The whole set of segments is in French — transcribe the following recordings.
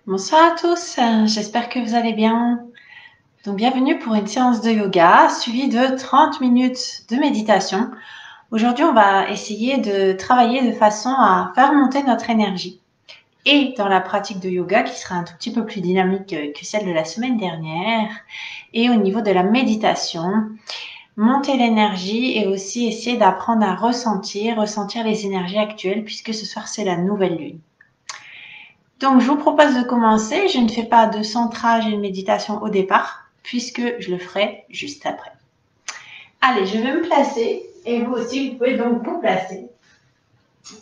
Bonsoir à tous, j'espère que vous allez bien. Donc bienvenue pour une séance de yoga suivie de 30 minutes de méditation. Aujourd'hui, on va essayer de travailler de façon à faire monter notre énergie. Et dans la pratique de yoga, qui sera un tout petit peu plus dynamique que celle de la semaine dernière, et au niveau de la méditation, monter l'énergie et aussi essayer d'apprendre à ressentir les énergies actuelles, puisque ce soir c'est la nouvelle lune. Donc, je vous propose de commencer. Je ne fais pas de centrage et de méditation au départ, puisque je le ferai juste après. Allez, je vais me placer, et vous aussi, vous pouvez donc vous placer.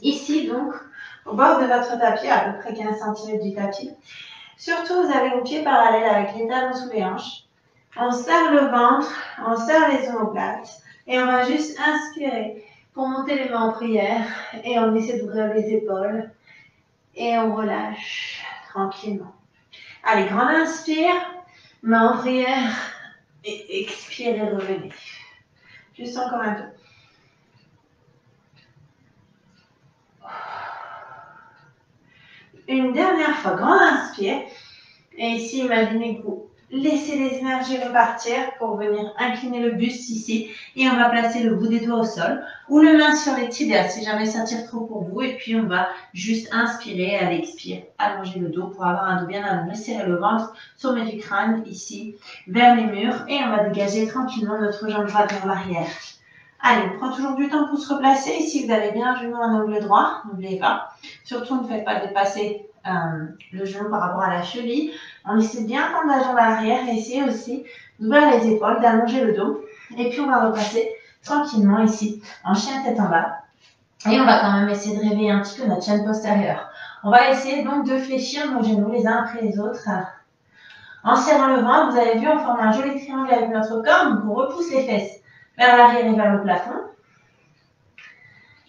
Ici, donc, au bord de votre tapis, à peu près 15 cm du tapis. Surtout, vous avez vos pieds parallèles avec les talons sous les hanches. On serre le ventre, on serre les omoplates, et on va juste inspirer pour monter les mains en prière, et on essaie d'ouvrir les épaules, et on relâche tranquillement. Allez, grand inspire, main en prière, et expire et revenez. Juste encore un peu. Une dernière fois, grand inspire. Et ici, imaginez que vous laissez les énergies repartir pour venir incliner le buste ici. Et on va placer le bout des doigts au sol ou le main sur les tibias si jamais ça tire trop pour vous. Et puis, on va juste inspirer, à l'expire, allonger le dos pour avoir un dos bien allongé, serrer le ventre, sommet du crâne ici, vers les murs. Et on va dégager tranquillement notre jambe droite vers l'arrière. Allez, on prend toujours du temps pour se replacer. Ici, vous avez bien un genou en angle droit, n'oubliez pas. Surtout, ne faites pas dépasser le genou par rapport à la cheville. On essaie de bien tendre la jambe à l'arrière et essayer aussi d'ouvrir les épaules, d'allonger le dos. Et puis, on va repasser tranquillement ici, en chien tête en bas. Et on va quand même essayer de réveiller un petit peu notre chaîne postérieure. On va essayer donc de fléchir nos genoux les uns après les autres. En serrant le ventre, vous avez vu, on forme un joli triangle avec notre corps. Donc, on repousse les fesses vers l'arrière et vers le plafond.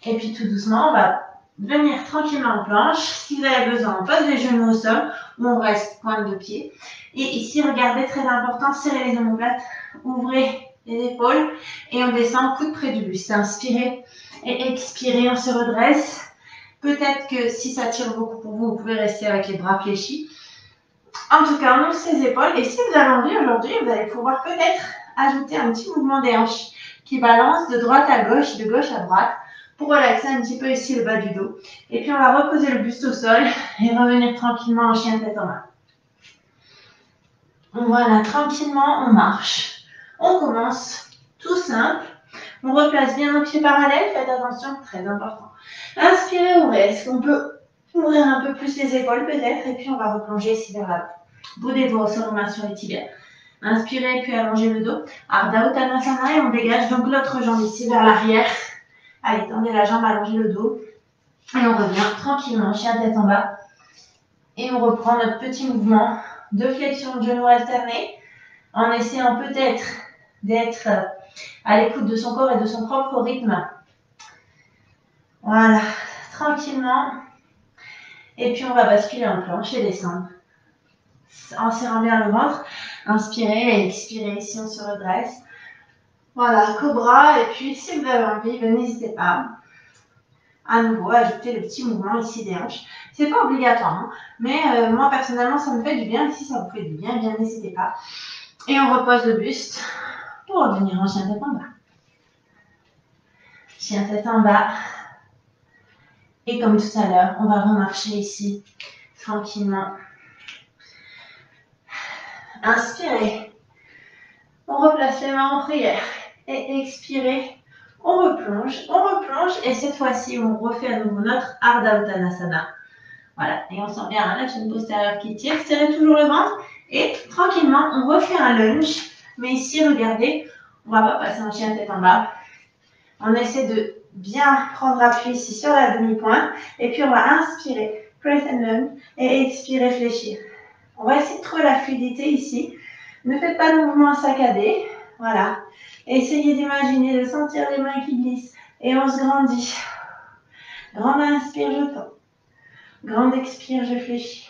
Et puis tout doucement, on va venir tranquillement en planche. Si vous avez besoin, on pose les genoux au sol ou on reste pointe de pied. Et ici, regardez, très important, serrez les omoplates, ouvrez les épaules et on descend coude près du buste. Inspirez et expirez, on se redresse. Peut-être que si ça tire beaucoup pour vous, vous pouvez rester avec les bras fléchis. En tout cas, on ouvre ses épaules. Et si vous avez envie aujourd'hui, vous allez pouvoir peut-être ajouter un petit mouvement des hanches qui balance de droite à gauche, de gauche à droite, pour relaxer un petit peu ici le bas du dos. Et puis on va reposer le buste au sol et revenir tranquillement en chien tête en bas. Voilà, tranquillement, on marche. On commence tout simple. On replace bien nos pieds parallèles. Faites attention, très important. Inspirez, ouvrez. Est-ce qu'on peut ouvrir un peu plus les épaules peut-être? Et puis on va replonger ici vers l'avant. Bout des doigts au sol, main sur les tibias. Inspirez, puis allongez le dos. Ardha Uttanasana et on dégage donc l'autre jambe ici vers l'arrière. Allez, tendez la jambe, allongez le dos. Et on revient tranquillement, chien tête en bas. Et on reprend notre petit mouvement de flexion de genoux alternés en essayant peut-être d'être à l'écoute de son corps et de son propre rythme. Voilà, tranquillement. Et puis on va basculer en planche et descendre. En serrant bien le ventre, inspirez et expirez si on se redresse. Voilà, cobra. Et puis si vous avez envie, n'hésitez pas à nouveau ajouter le petit mouvement ici des hanches. C'est pas obligatoire, hein, mais moi personnellement ça me fait du bien. Si ça vous fait du bien, bien n'hésitez pas. Et on repose le buste pour revenir en chien tête en bas. Chien tête en bas. Et comme tout à l'heure, on va remarcher ici tranquillement. Inspirez. On replace les mains en prière. Et expirez. On replonge. Et cette fois-ci, on refait à nouveau notre Ardha Uttanasana. Voilà, et on sent bien la chaîne postérieure qui tire. Serrez toujours le ventre. Et tranquillement, on refait un lunge. Mais ici, regardez, on va pas passer en chien tête en bas. On essaie de bien prendre appui ici sur la demi-pointe. Et puis, on va inspirer, press and lunge, et expirer, fléchir. On va essayer de trouver la fluidité ici. Ne faites pas le mouvement saccadé. Voilà. Essayez d'imaginer, de sentir les mains qui glissent. Et on se grandit. Grande inspire, je tends. Grande expire, je fléchis.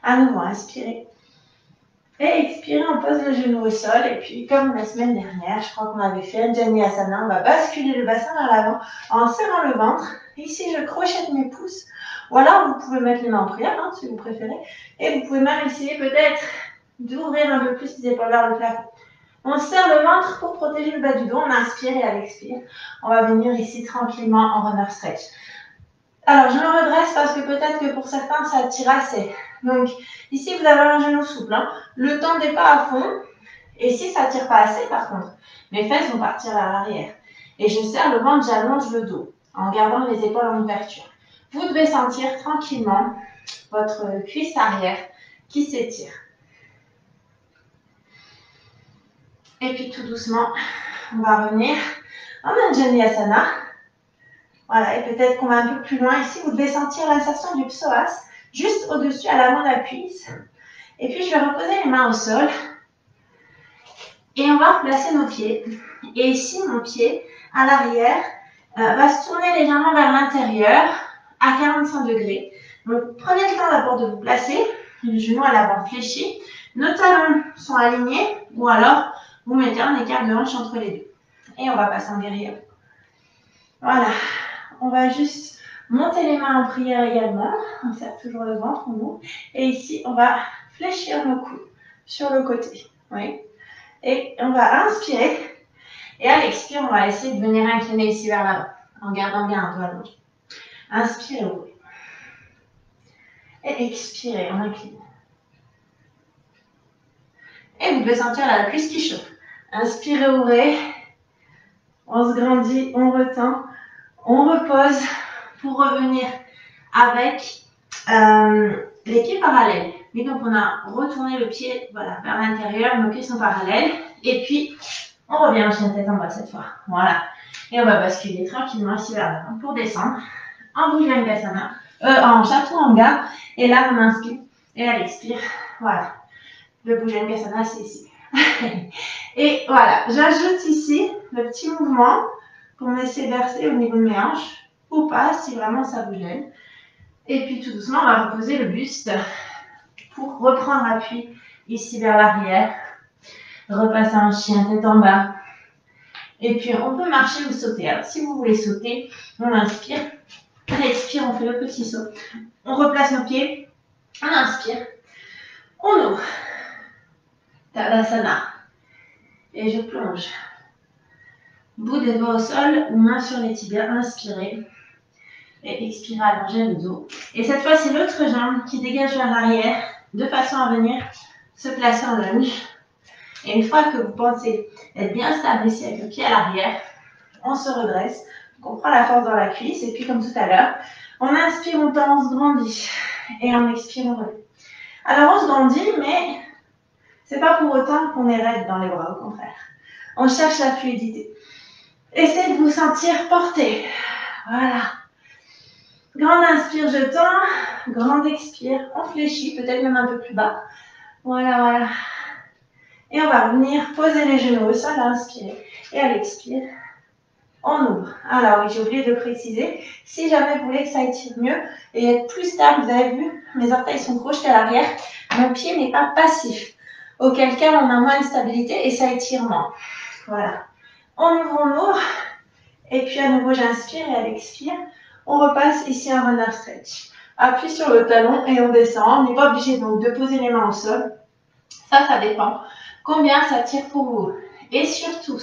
À nouveau, inspirez. Et expirez, on pose le genou au sol. Et puis, comme la semaine dernière, je crois qu'on avait fait Anjali Asana, on va basculer le bassin vers l'avant en serrant le ventre. Ici, je crochette mes pouces Ou alors, vous pouvez mettre les mains en prière, hein, si vous préférez. Et vous pouvez même essayer peut-être d'ouvrir un peu plus les épaules vers le plafond. On serre le ventre pour protéger le bas du dos. On inspire et à l'expire, on va venir ici tranquillement en runner stretch. Alors, je me redresse parce que peut-être que pour certains, ça tire assez. Donc, ici, vous avez un genou souple. Hein. Le tendez pas à fond. Et si ça tire pas assez, par contre, mes fesses vont partir vers l'arrière. Et je serre le ventre, j'allonge le dos en gardant les épaules en ouverture. Vous devez sentir tranquillement votre cuisse arrière qui s'étire. Et puis tout doucement, on va revenir en Anjaneyasana. Voilà, et peut-être qu'on va un peu plus loin. Ici, vous devez sentir l'insertion du psoas juste au-dessus à l'avant de la cuisse. Et puis, je vais reposer les mains au sol. Et on va replacer nos pieds. Et ici, mon pied à l'arrière va se tourner légèrement vers l'intérieur à 45 degrés. Donc, prenez le temps d'abord de vous placer. Le genou à l'avant fléchi. Nos talons sont alignés. Ou alors, vous mettez un écart de hanche entre les deux. Et on va passer en guerrier. Voilà. On va juste monter les mains en prière également. On serre toujours le ventre, on ouvre. Et ici, on va fléchir nos coudes sur le côté. Oui. Et on va inspirer. Et à l'expire, on va essayer de venir incliner ici vers l'avant. En gardant bien un doigt allongé. Inspirez, ouvrez. Et expirez, on incline. Et vous devez sentir la cuisse qui chauffe. Inspirez, ouvrez. On se grandit, on retend. On repose pour revenir avec les pieds parallèles. Et donc, on a retourné le pied voilà, vers l'intérieur, nos pieds sont parallèles. Et puis, on revient en chien tête en bas cette fois. Voilà. Et on va basculer tranquillement ici vers l'avant pour descendre en Bhujangasana, en Chaturanga. Et là, on inspire et à l'expire. Voilà. Le Bhujangasana, c'est ici. Et voilà, j'ajoute ici le petit mouvement pour me laisser verser au niveau de mes hanches, ou pas, si vraiment ça vous gêne. Et puis tout doucement, on va reposer le buste pour reprendre appui ici vers l'arrière. Repasser en chien tête en bas. Et puis on peut marcher ou sauter. Alors si vous voulez sauter, on inspire. On expire, on fait le petit saut. On replace nos pieds. On inspire. On ouvre. Tadasana. Et je plonge. Bout des doigts au sol, main sur les tibias, inspirez. Et expirez, allongez le dos. Et cette fois, c'est l'autre jambe qui dégage vers l'arrière, de façon à venir se placer en lunge. Et une fois que vous pensez être bien stable ici avec le pied à l'arrière, on se redresse. Donc on prend la force dans la cuisse. Et puis, comme tout à l'heure, on inspire, on tend, on se grandit. Et on expire, on relève. Alors, on se grandit, mais c'est pas pour autant qu'on est raide dans les bras, au contraire. On cherche la fluidité. Essayez de vous sentir porté. Voilà. Grande inspire, je tends. Grande expire, on fléchit, peut-être même un peu plus bas. Voilà, voilà. Et on va venir poser les genoux au sol, inspire. Et à l'expire, on ouvre. Alors oui, j'ai oublié de préciser, si jamais vous voulez que ça étire mieux et être plus stable, vous avez vu, mes orteils sont projetés à l'arrière, mon pied n'est pas passif. Auquel cas, on a moins de stabilité et ça étire moins. Voilà. On ouvre. Et puis à nouveau, j'inspire et à l'expire, on repasse ici un runner stretch. Appui sur le talon et on descend. On n'est pas obligé donc de poser les mains au sol. Ça dépend. Combien ça tire pour vous. Et surtout,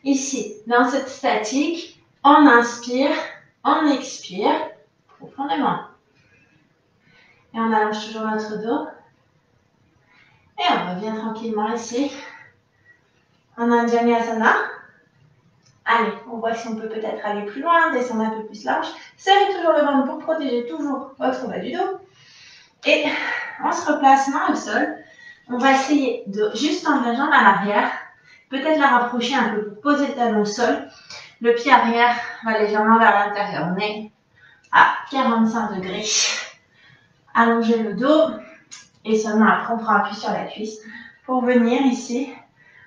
ici, dans cette statique, on inspire, on expire profondément. Et on allonge toujours notre dos. Et on revient tranquillement ici, en Anjaneyasana. Allez, on voit si on peut peut-être aller plus loin, descendre un peu plus large. Serrez toujours le ventre pour protéger toujours votre bas du dos. Et on se replace main au sol. On va essayer de juste tendre la jambe à l'arrière. Peut-être la rapprocher un peu pour poser le talon au sol. Le pied arrière va légèrement vers l'intérieur. On est à 45 degrés. Allongez le dos. Et seulement après, on prend appui sur la cuisse pour venir ici,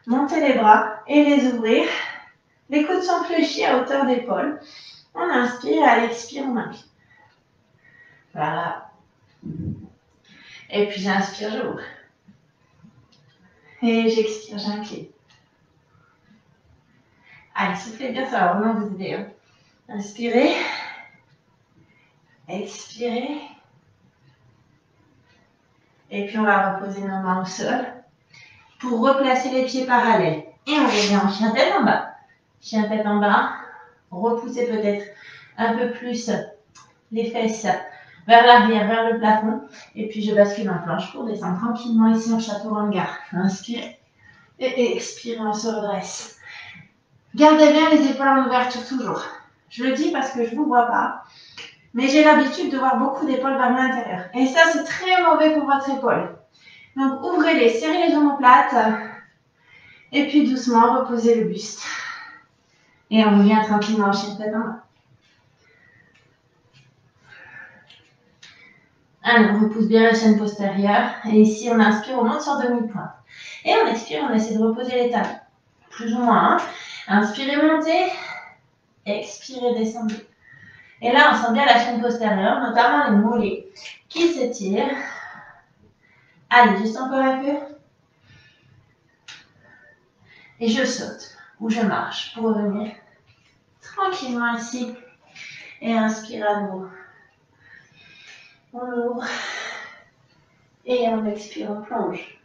monter les bras et les ouvrir. Les coudes sont fléchis à hauteur d'épaule. On inspire, à l'expire, on incline. Voilà. Et puis j'inspire, j'ouvre. Et j'expire, j'incline. Allez, soufflez bien, ça va vraiment vous aider. Hein. Inspirez. Expirez. Et puis on va reposer nos mains au sol pour replacer les pieds parallèles. Et on revient en chien tête en bas. Chien tête en bas. Repoussez peut-être un peu plus les fesses vers l'arrière, vers le plafond. Et puis je bascule en planche pour descendre tranquillement ici en chaturanga. Inspirez. Et expirez, on se redresse. Gardez bien les épaules en ouverture toujours. Je le dis parce que je ne vous vois pas. Mais j'ai l'habitude de voir beaucoup d'épaules vers l'intérieur. Et ça, c'est très mauvais pour votre épaule. Donc, ouvrez-les, serrez les omoplates. Et puis, doucement, reposez le buste. Et on revient tranquillement en chien tête en bas. Allez, on repousse bien la chaîne postérieure. Et ici, on inspire, on monte sur demi-pointe. Et on expire, on essaie de reposer les talons. Plus ou moins. Hein. Inspirez, montez. Expirez, descendez. Et là, on sent bien la chaîne postérieure, notamment les mollets qui s'étirent. Allez, juste encore un peu. Et je saute ou je marche pour revenir tranquillement ici. Et inspire à nouveau. On ouvre. Et on expire, on plonge.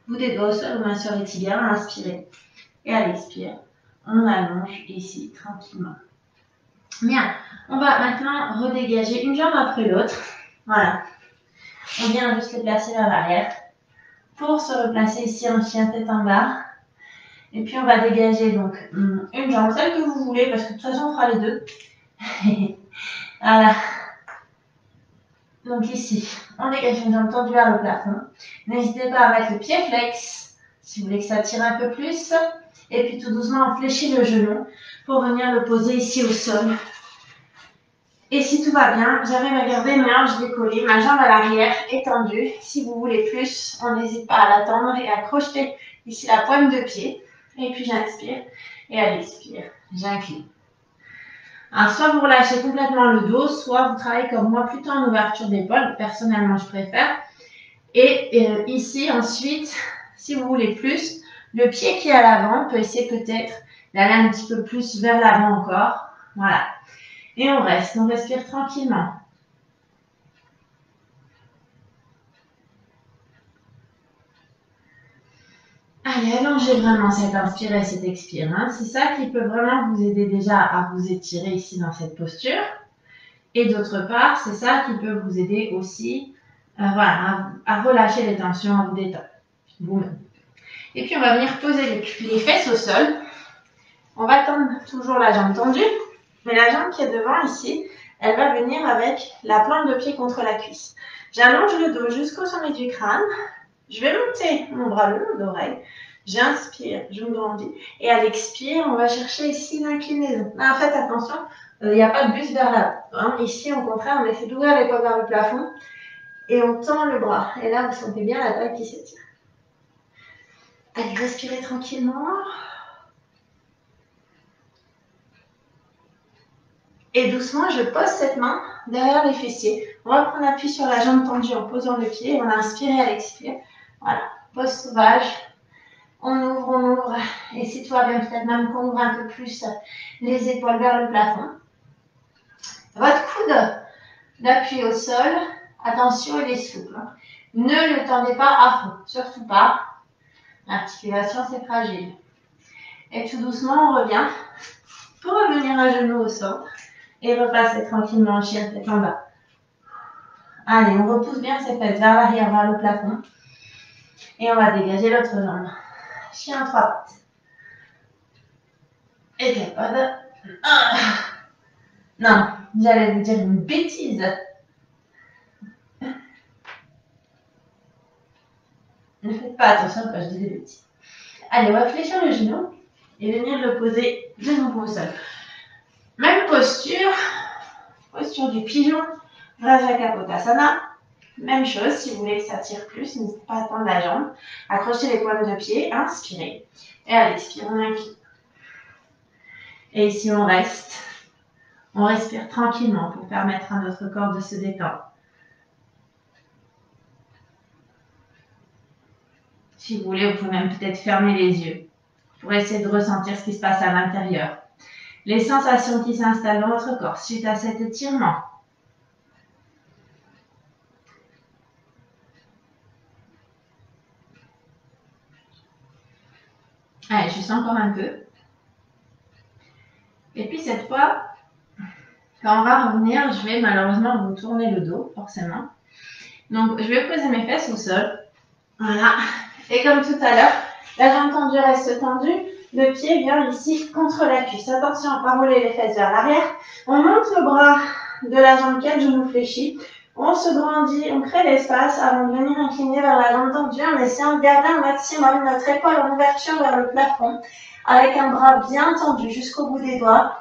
Vous des doigts au sol, main sur les tibias, inspirez. Et à l'expire, on allonge ici tranquillement. Bien, on va maintenant redégager une jambe après l'autre. Voilà. On vient juste les placer vers l'arrière pour se replacer ici en chien tête en bas. Et puis on va dégager donc une jambe, celle que vous voulez, parce que de toute façon on fera les deux. Voilà. Donc ici, on dégage une jambe tendue vers le plafond. N'hésitez pas à mettre le pied flex, si vous voulez que ça tire un peu plus. Et puis tout doucement, on fléchit le genou pour venir le poser ici au sol. Et si tout va bien, j'arrive à garder mes hanches décollées, ma jambe à l'arrière étendue. Si vous voulez plus, on n'hésite pas à l'attendre et à crocheter ici la pointe de pied. Et puis j'inspire et à l'expire, j'incline. Alors, soit vous relâchez complètement le dos, soit vous travaillez comme moi plutôt en ouverture d'épaule. Personnellement, je préfère. Et ici, ensuite, si vous voulez plus, le pied qui est à l'avant peut essayer peut-être d'aller un petit peu plus vers l'avant encore. Voilà. Et on reste, on respire tranquillement. Allez, allongez vraiment cette inspire et cette expire. Hein. C'est ça qui peut vraiment vous aider déjà à vous étirer ici dans cette posture. Et d'autre part, c'est ça qui peut vous aider aussi voilà, à relâcher les tensions, à vous détendre vous-même. Et puis, on va venir poser les fesses au sol. On va tendre toujours la jambe tendue. Mais la jambe qui est devant ici, elle va venir avec la plante de pied contre la cuisse. J'allonge le dos jusqu'au sommet du crâne. Je vais monter mon bras le long d'oreille. J'inspire, je me grandis. Et à l'expire, on va chercher ici l'inclinaison. Là, faites attention, il n'y a pas de buste vers là. Hein. Ici, au contraire, on essaie d'ouvrir les paumes vers le plafond. Et on tend le bras. Et là, vous sentez bien la taille qui s'étire. Allez, respirez tranquillement. Et doucement, je pose cette main derrière les fessiers. On va prendre appui sur la jambe tendue en posant le pied. On inspire et à l'expire. Voilà, pose sauvage. On ouvre. Et si tout va bien, peut-être même qu'on ouvre un peu plus les épaules vers le plafond. Votre coude d'appui au sol. Attention, il est souple. Ne le tendez pas à fond, surtout pas. L'articulation, c'est fragile. Et tout doucement, on revient pour revenir à genoux au centre et repasser tranquillement en chien tête en bas. Allez, on repousse bien ses fesses vers l'arrière, vers le plafond. Et on va dégager l'autre jambe. Chien 3 pattes. Et capode. Non, j'allais vous dire une bêtise. Ne faites pas attention quand je dis des bêtises. Allez, on va fléchir le genou et venir le poser de nouveau au sol. Même posture, posture du pigeon, Raja Kapotasana. Même chose, si vous voulez que ça tire plus, n'hésitez pas à tendre la jambe. Accrochez les pointes de pied, inspirez. Et à l'expire, on incline. Et ici, on reste. On respire tranquillement pour permettre à notre corps de se détendre. Si vous voulez, vous pouvez même peut-être fermer les yeux pour essayer de ressentir ce qui se passe à l'intérieur. les sensations qui s'installent dans votre corps suite à cet étirement. Allez, juste encore un peu. Et puis cette fois, quand on va revenir, je vais malheureusement vous tourner le dos, forcément. Donc, je vais poser mes fesses au sol. Voilà. Et comme tout à l'heure, la jambe tendue reste tendue. Le pied vient ici contre la cuisse. Attention à ne pas rouler les fesses vers l'arrière. On monte le bras de la jambe 4, genou fléchi. On se grandit, on crée l'espace avant de venir incliner vers la jambe tendue en essayant de garder un maximum notre épaule en ouverture vers le plafond avec un bras bien tendu jusqu'au bout des doigts.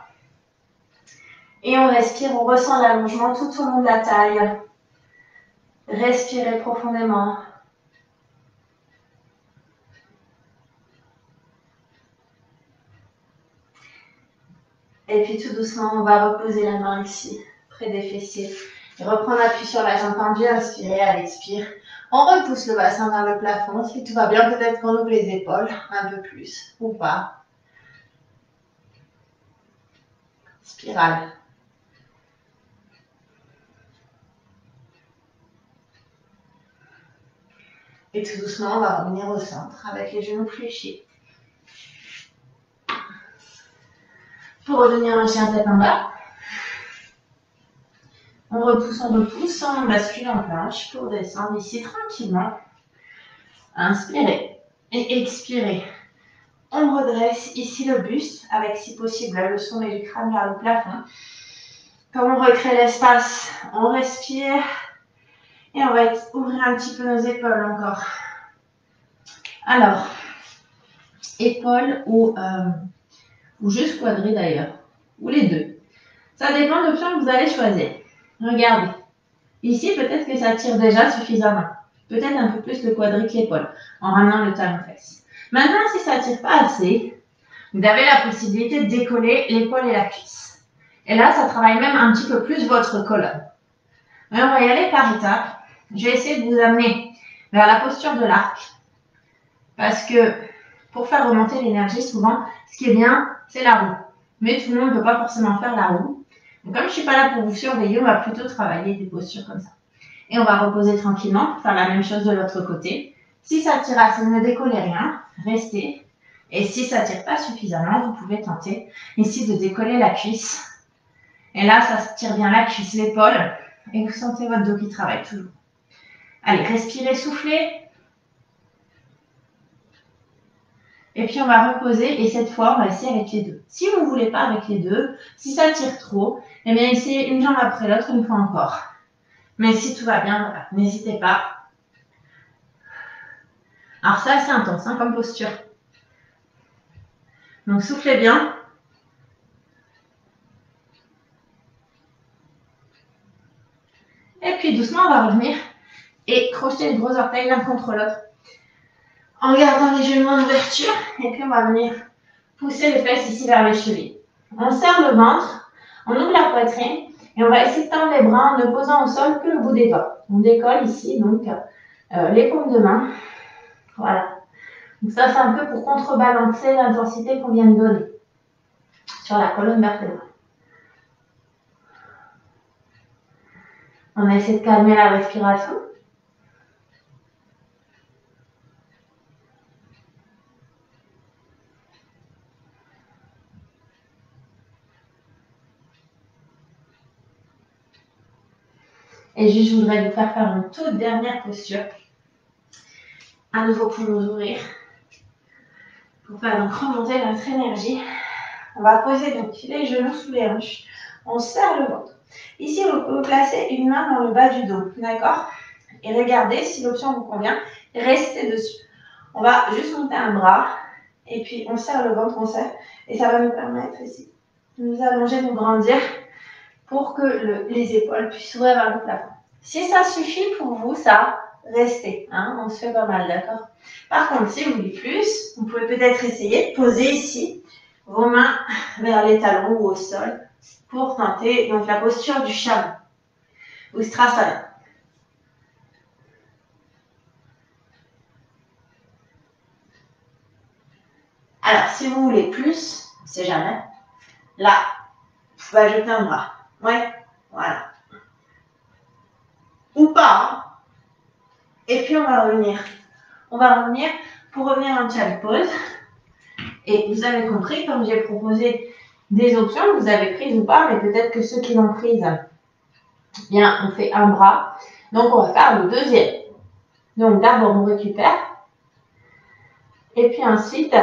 Et on respire, on ressent l'allongement tout au long de la taille. Respirez profondément. Et puis tout doucement, on va reposer la main ici, près des fessiers. Et reprendre appui sur la jambe tendue, inspirez, à l'expire. On repousse le bassin vers le plafond. Si tout va bien, peut-être qu'on ouvre les épaules un peu plus ou pas. Spirale. Et tout doucement, on va revenir au centre avec les genoux fléchis. Pour revenir un chien tête en bas. On repousse, on bascule en planche pour descendre ici tranquillement. Inspirez et expirez. On redresse ici le buste avec si possible le sommet du crâne vers le plafond. Comme on recrée l'espace, on respire et on va ouvrir un petit peu nos épaules encore. Alors, épaules ou juste quadrille d'ailleurs, ou les deux. Ça dépend de l'option que vous allez choisir. Regardez. Ici, peut-être que ça tire déjà suffisamment. Peut-être un peu plus le quadrille que l'épaule, en ramenant le talon-fesse. Maintenant, si ça ne tire pas assez, vous avez la possibilité de décoller l'épaule et la cuisse. Et là, ça travaille même un petit peu plus votre colonne. Mais on va y aller par étapes. Je vais essayer de vous amener vers la posture de l'arc. Parce que pour faire remonter l'énergie, souvent, ce qui est bien, c'est la roue. Mais tout le monde ne peut pas forcément faire la roue. Donc, comme je ne suis pas là pour vous surveiller, on va plutôt travailler des postures comme ça. Et on va reposer tranquillement pour faire la même chose de l'autre côté. Si ça tire assez, ne décollez rien, restez. Et si ça ne tire pas suffisamment, vous pouvez tenter ici de décoller la cuisse. Et là, ça se tire bien la cuisse, l'épaule. Et vous sentez votre dos qui travaille toujours. Allez, respirez, soufflez. Et puis on va reposer et cette fois on va essayer avec les deux. Si vous ne voulez pas avec les deux, si ça tire trop, eh bien essayez une jambe après l'autre une fois encore. Mais si tout va bien, voilà, n'hésitez pas. Alors c'est assez intense comme posture. Donc soufflez bien. Et puis doucement on va revenir et crocheter les gros orteils l'un contre l'autre. En gardant les genoux en ouverture. Et puis on va venir pousser les fesses ici vers les chevilles. On serre le ventre, on ouvre la poitrine et on va essayer de tendre les bras en ne posant au sol que le bout des doigts. On décolle ici donc les paumes de main. Voilà. Donc ça c'est un peu pour contrebalancer l'intensité qu'on vient de donner sur la colonne vertébrale. On essaie de calmer la respiration. Et juste, je voudrais vous faire une toute dernière posture. À nouveau pour nous ouvrir. Pour faire donc remonter notre énergie. On va poser donc les genoux sous les hanches. On serre le ventre. Ici, vous placez une main dans le bas du dos. D'accord? Et regardez si l'option vous convient. Restez dessus. On va juste monter un bras. Et puis, on serre le ventre, on serre. Et ça va nous permettre ici de nous allonger, de nous grandir pour que les épaules puissent s'ouvrir vers le plafond. Si ça suffit pour vous, ça, restez. On se fait pas mal, d'accord? Par contre, si vous voulez plus, vous pouvez peut-être essayer de poser ici vos mains vers les talons ou au sol pour tenter donc la posture du chameau ou Strasana. Alors, si vous voulez plus, on ne sait jamais, Là, vous pouvez ajouter un bras. Ouais, voilà. Ou pas. Hein. Et puis on va revenir. On va revenir pour revenir en child pose. Et vous avez compris, comme j'ai proposé des options, vous avez prises ou pas, mais peut-être que ceux qui l'ont prise, bien, on fait un bras. Donc on va faire le deuxième. Donc d'abord on récupère. Et puis ensuite,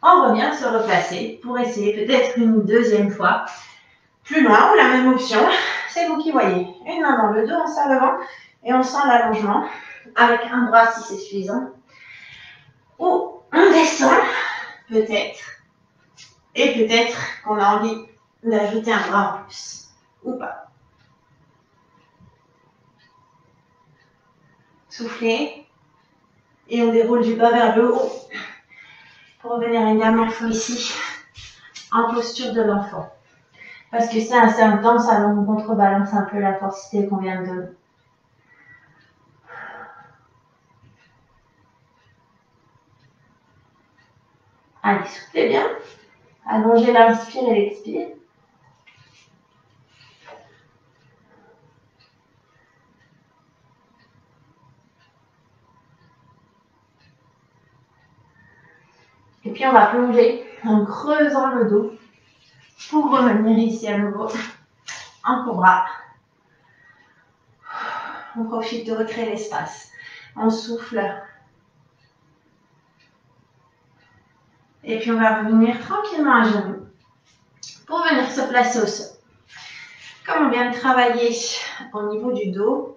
on revient se replacer pour essayer peut-être une deuxième fois. Plus loin, ou la même option, c'est vous qui voyez. Une main dans le dos en s'enlevant et on sent l'allongement avec un bras si c'est suffisant. Ou on descend, peut-être, et peut-être qu'on a envie d'ajouter un bras en plus, ou pas. Soufflez, et on déroule du bas vers le haut pour revenir également ici en posture de l'enfant. Parce que c'est assez intense, alors on contrebalance un peu l'intensité qu'on vient de donner. Allez, soufflez bien. Allongez l'inspire et l'expire. Et puis on va plonger en creusant le dos pour revenir ici à nouveau en cobra. On profite de recréer l'espace. On souffle. Et puis on va revenir tranquillement à genoux pour venir se placer au sol. Comme on vient de travailler au niveau du dos,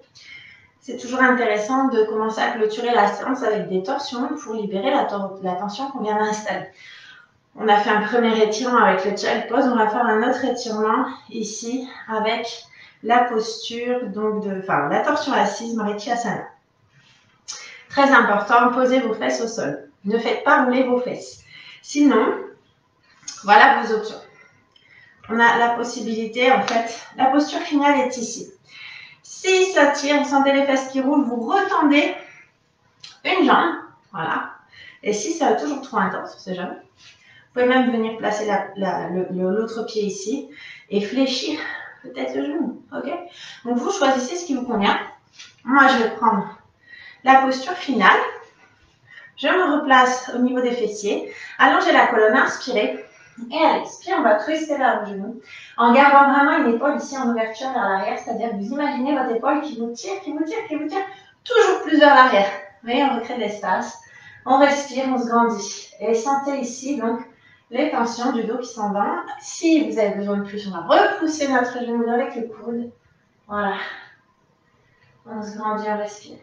c'est toujours intéressant de commencer à clôturer la séance avec des torsions pour libérer la tension qu'on vient d'installer. On a fait un premier étirement avec le child pose, on va faire un autre étirement ici avec la posture, donc la torsion assise, Marityasana. Très important, posez vos fesses au sol. Ne faites pas rouler vos fesses. Sinon, voilà vos options. On a la possibilité, en fait, la posture finale est ici. Si ça tire, vous sentez les fesses qui roulent, vous retendez une jambe, voilà. Et si ça est toujours trop intense, on sait jamais, vous pouvez même venir placer l'autre pied ici et fléchir peut-être le genou, ok? Donc vous choisissez ce qui vous convient. Moi, je vais prendre la posture finale. Je me replace au niveau des fessiers, allongez la colonne, inspirez. Et à l'expire, on va twister vers le genou en gardant vraiment une épaule ici en ouverture vers l'arrière, c'est-à-dire que vous imaginez votre épaule qui vous tire, toujours plus vers l'arrière. Vous voyez, on recrée de l'espace, on respire, on se grandit. Et sentez ici donc les tensions du dos qui s'en vont. Si vous avez besoin de plus, on va repousser notre genou avec le coude. Voilà. On se grandit, on respire.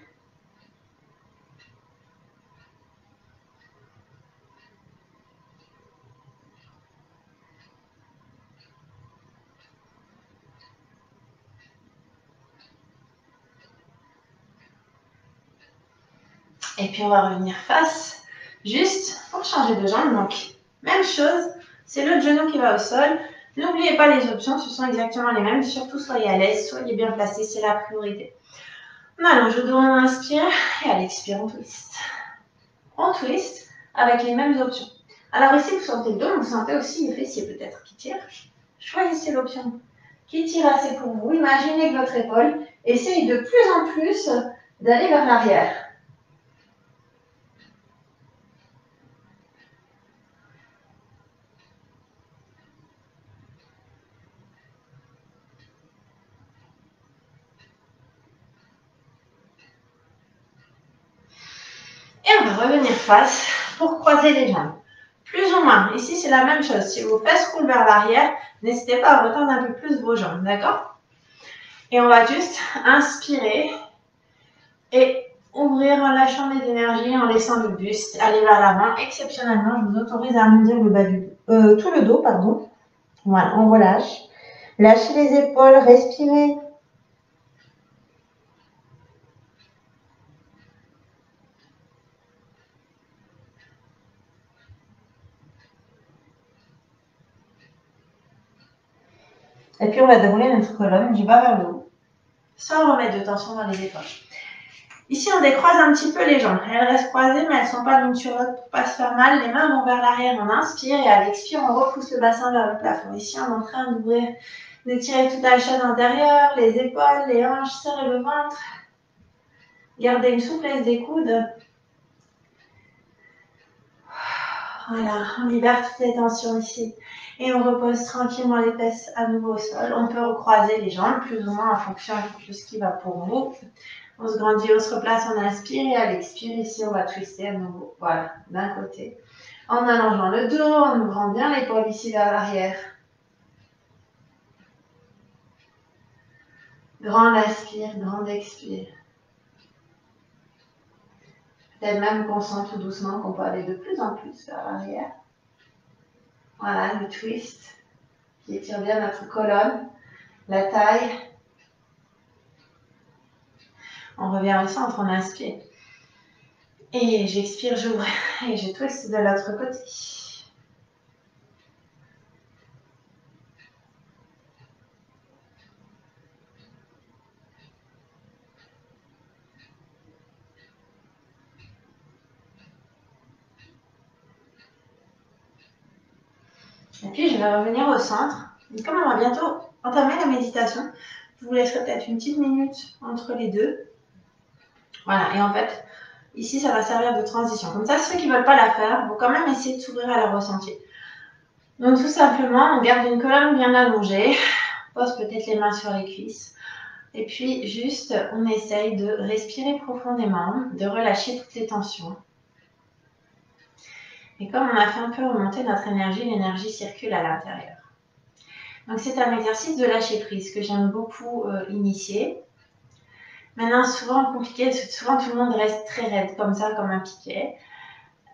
Et puis on va revenir face, juste pour changer de jambe. Donc, même chose, c'est l'autre genou qui va au sol. N'oubliez pas les options, ce sont exactement les mêmes. Surtout, soyez à l'aise, soyez bien placés, c'est la priorité. On allonge le dos, on inspire, et à l'expire, on twist. On twist avec les mêmes options. Alors ici, vous sentez le dos, vous sentez aussi les fessiers peut-être qui tirent. Choisissez l'option qui tire assez pour vous. Imaginez que votre épaule essaye de plus en plus d'aller vers l'arrière. Et on va revenir face pour croiser les jambes. Plus ou moins, ici c'est la même chose. Si vos fesses roulent vers l'arrière, n'hésitez pas à retendre un peu plus vos jambes, d'accord? Et on va juste inspirer et ouvrir en lâchant les énergies, en laissant le buste aller vers l'avant. Exceptionnellement, je vous autorise à arrondir le bas tout le dos, pardon. Voilà, on relâche. Lâchez les épaules, respirez. Et puis on va dérouler notre colonne du bas vers le haut, sans remettre de tension dans les épaules. Ici, on décroise un petit peu les jambes. Elles restent croisées, mais elles ne sont pas l'une sur l'autre pour ne pas se faire mal. Les mains vont vers l'arrière, on inspire et à l'expire, on repousse le bassin vers le plafond. Ici, on est en train d'ouvrir, d'étirer toute la chaîne intérieure, les épaules, les hanches, serrer le ventre. Gardez une souplesse des coudes. Voilà, on libère toutes les tensions ici. Et on repose tranquillement les fesses à nouveau au sol. On peut recroiser les jambes, plus ou moins en fonction de ce qui va pour vous. On se grandit, on se replace, on inspire et à l'expire, ici, on va twister à nouveau. Voilà, d'un côté. En allongeant le dos, en ouvrant bien l'épaule ici vers l'arrière. Grand inspire, grand expire. Peut-être même qu'on sent tout doucement qu'on peut aller de plus en plus vers l'arrière. Voilà, le twist qui étire bien notre colonne, la taille. On revient au centre, on inspire. Et j'expire, j'ouvre et je twist de l'autre côté. Et puis je vais revenir au centre. Et comme on va bientôt entamer la méditation, je vous laisserai peut-être une petite minute entre les deux. Voilà, et en fait, ici ça va servir de transition. Comme ça, ceux qui ne veulent pas la faire vont quand même essayer de s'ouvrir à leur ressenti. Donc tout simplement, on garde une colonne bien allongée, on pose peut-être les mains sur les cuisses. Et puis juste, on essaye de respirer profondément, de relâcher toutes les tensions. Et comme on a fait un peu remonter notre énergie, l'énergie circule à l'intérieur. Donc c'est un exercice de lâcher prise que j'aime beaucoup initier. Maintenant, souvent compliqué, souvent tout le monde reste très raide comme ça, comme un piquet.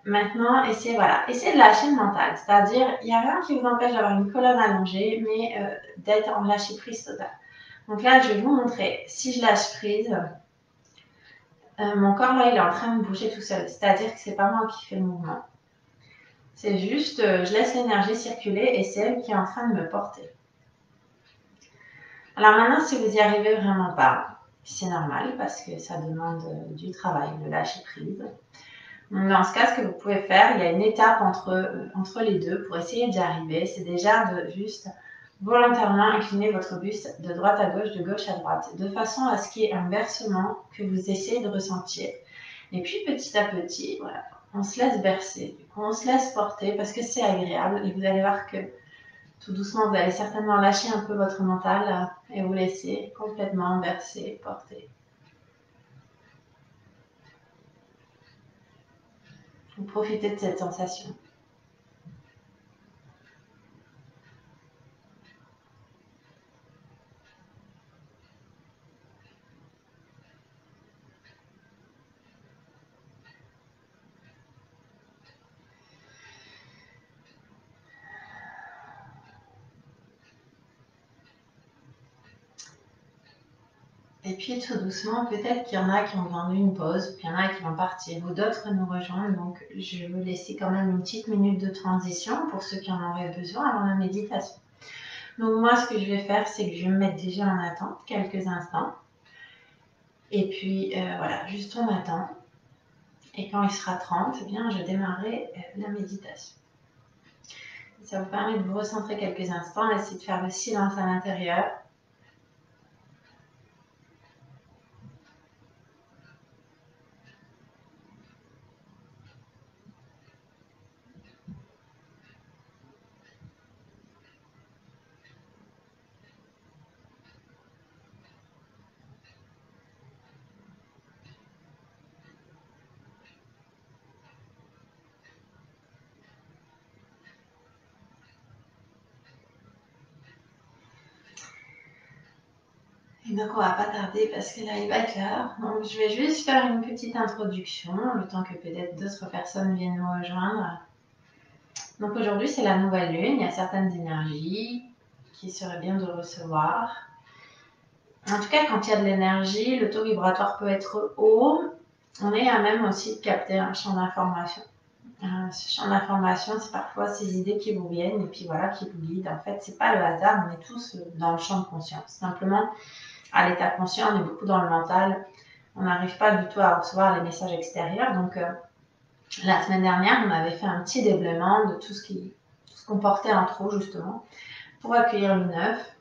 Maintenant, essayez de lâcher le mental. C'est-à-dire, il n'y a rien qui vous empêche d'avoir une colonne allongée, mais d'être en lâcher prise totale. Donc là, je vais vous montrer, si je lâche prise, mon corps là, il est en train de bouger tout seul. C'est-à-dire que c'est pas moi qui fais le mouvement. C'est juste, je laisse l'énergie circuler et c'est elle qui est en train de me porter. Alors maintenant, si vous n'y arrivez vraiment pas, c'est normal parce que ça demande du travail, de lâcher prise. Donc dans ce cas, ce que vous pouvez faire, il y a une étape entre les deux pour essayer d'y arriver. C'est déjà de juste volontairement incliner votre buste de droite à gauche, de gauche à droite, de façon à ce qu'il y ait un versement que vous essayez de ressentir. Et puis petit à petit, voilà, on se laisse bercer, on se laisse porter parce que c'est agréable et vous allez voir que tout doucement, vous allez certainement lâcher un peu votre mental et vous laisser complètement bercer, porter. Vous profitez de cette sensation. Et puis tout doucement, peut-être qu'il y en a qui ont besoin d'une pause, puis il y en a qui vont partir, ou d'autres nous rejoindre. Donc je vais vous laisser quand même une petite minute de transition pour ceux qui en auraient besoin avant la méditation. Donc moi, ce que je vais faire, c'est que je vais me mettre déjà en attente quelques instants. Et puis voilà, juste on attend. Et quand il sera 30, eh bien, je démarrerai la méditation. Ça vous permet de vous recentrer quelques instants, essayer de faire le silence à l'intérieur. Et donc on va pas tarder parce que là il va être l'heure. Donc je vais juste faire une petite introduction, le temps que peut-être d'autres personnes viennent nous rejoindre. Donc aujourd'hui c'est la nouvelle lune, il y a certaines énergies qui seraient bien de recevoir. En tout cas quand il y a de l'énergie, le taux vibratoire peut être haut. On est à même aussi de capter un champ d'information. Ce champ d'information, c'est parfois ces idées qui vous viennent et puis voilà, qui vous guident. En fait, c'est pas le hasard, on est tous dans le champ de conscience. Simplement, à l'état conscient, on est beaucoup dans le mental. on n'arrive pas du tout à recevoir les messages extérieurs. Donc, la semaine dernière, on avait fait un petit déblaiement de tout ce qu'on portait en trop, justement, pour accueillir le neuf.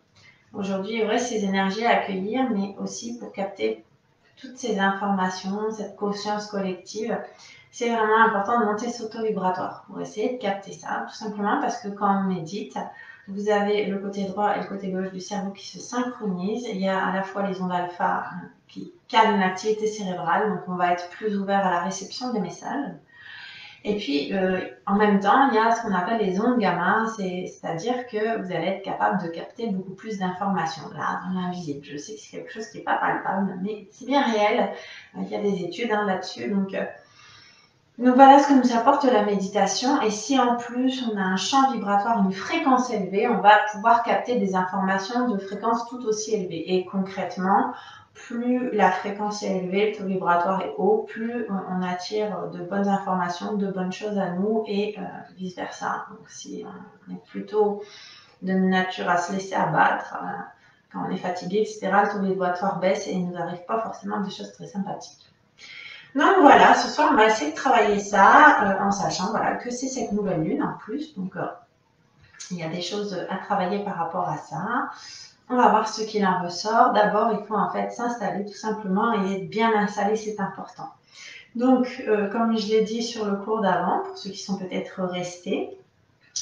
Aujourd'hui, il y aurait ces énergies à accueillir, mais aussi pour capter toutes ces informations, cette conscience collective. C'est vraiment important de monter ce taux vibratoire pour essayer de capter ça, tout simplement parce que quand on médite, vous avez le côté droit et le côté gauche du cerveau qui se synchronisent. Il y a à la fois les ondes alpha qui calment l'activité cérébrale, donc on va être plus ouvert à la réception des messages. Et puis, en même temps, il y a ce qu'on appelle les ondes gamma, c'est-à-dire que vous allez être capable de capter beaucoup plus d'informations là, dans l'invisible. Je sais que c'est quelque chose qui n'est pas palpable, mais c'est bien réel. Il y a des études là-dessus. Donc voilà ce que nous apporte la méditation. Et si en plus on a un champ vibratoire, une fréquence élevée, on va pouvoir capter des informations de fréquence tout aussi élevée. Et concrètement, plus la fréquence est élevée, le taux vibratoire est haut, plus on attire de bonnes informations, de bonnes choses à nous et vice versa. Donc si on est plutôt de nature à se laisser abattre, quand on est fatigué, etc., le taux vibratoire baisse et il ne nous arrive pas forcément des choses très sympathiques. Donc voilà, ce soir on va essayer de travailler ça en sachant voilà, que c'est cette nouvelle lune en plus. Donc il y a des choses à travailler par rapport à ça. On va voir ce qu'il en ressort. D'abord, il faut en fait s'installer tout simplement et être bien installé, c'est important. Donc, comme je l'ai dit sur le cours d'avant, pour ceux qui sont peut-être restés,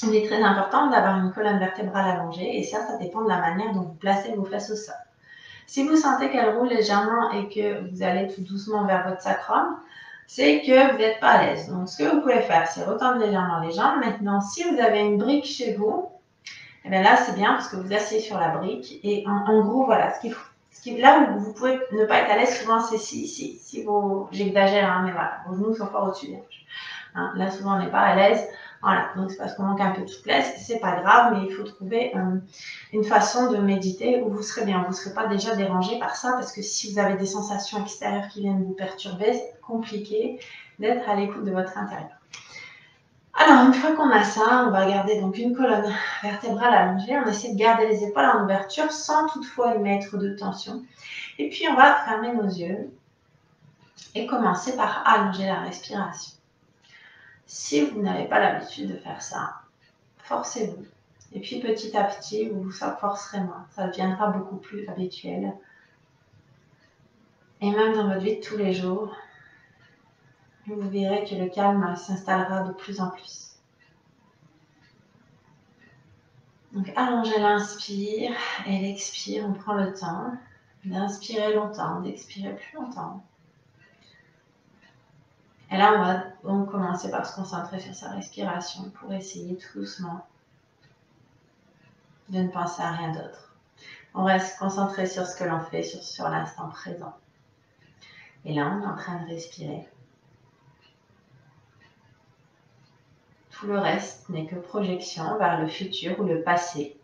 il est très important d'avoir une colonne vertébrale allongée et ça dépend de la manière dont vous placez vos fesses au sol. Si vous sentez qu'elle roule légèrement et que vous allez tout doucement vers votre sacrum, c'est que vous n'êtes pas à l'aise. Donc, ce que vous pouvez faire, c'est retendre légèrement les jambes. Maintenant, si vous avez une brique chez vous, et bien là, c'est bien parce que vous asseyez sur la brique et en gros, voilà, là où vous pouvez ne pas être à l'aise, souvent, c'est si j'exagère, hein, mais voilà, vos genoux sont fort au-dessus des hanches. Hein, là, souvent, on n'est pas à l'aise. Voilà, donc c'est parce qu'on manque un peu de souplesse, c'est pas grave, mais il faut trouver une façon de méditer où vous serez bien, vous ne serez pas déjà dérangé par ça, parce que si vous avez des sensations extérieures qui viennent vous perturber, c'est compliqué d'être à l'écoute de votre intérieur. Alors, une fois qu'on a ça, on va garder donc une colonne vertébrale allongée. On essaie de garder les épaules en ouverture sans toutefois y mettre de tension. Et puis, on va fermer nos yeux et commencer par allonger la respiration. Si vous n'avez pas l'habitude de faire ça, forcez-vous. Et puis, petit à petit, vous vous forcerez moins. Ça deviendra beaucoup plus habituel. Et même dans votre vie de tous les jours, vous verrez que le calme s'installera de plus en plus. Donc, allongez l'inspire et l'expire. On prend le temps d'inspirer longtemps, d'expirer plus longtemps. Et là, on va donc commencer par se concentrer sur sa respiration pour essayer tout doucement de ne penser à rien d'autre. On reste concentré sur ce que l'on fait, sur l'instant présent. Et là, on est en train de respirer. Tout le reste n'est que projection vers le futur ou le passé.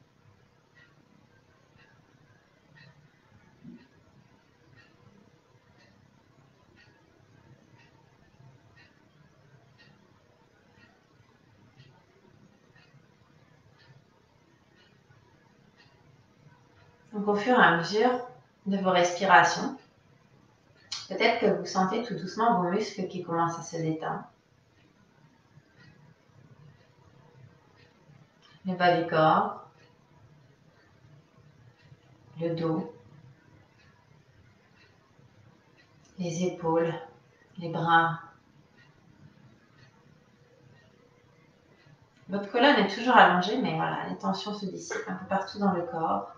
Donc au fur et à mesure de vos respirations, peut-être que vous sentez tout doucement vos muscles qui commencent à se détendre. Le bas du corps, le dos, les épaules, les bras. Votre colonne est toujours allongée, mais voilà, les tensions se dissipent un peu partout dans le corps.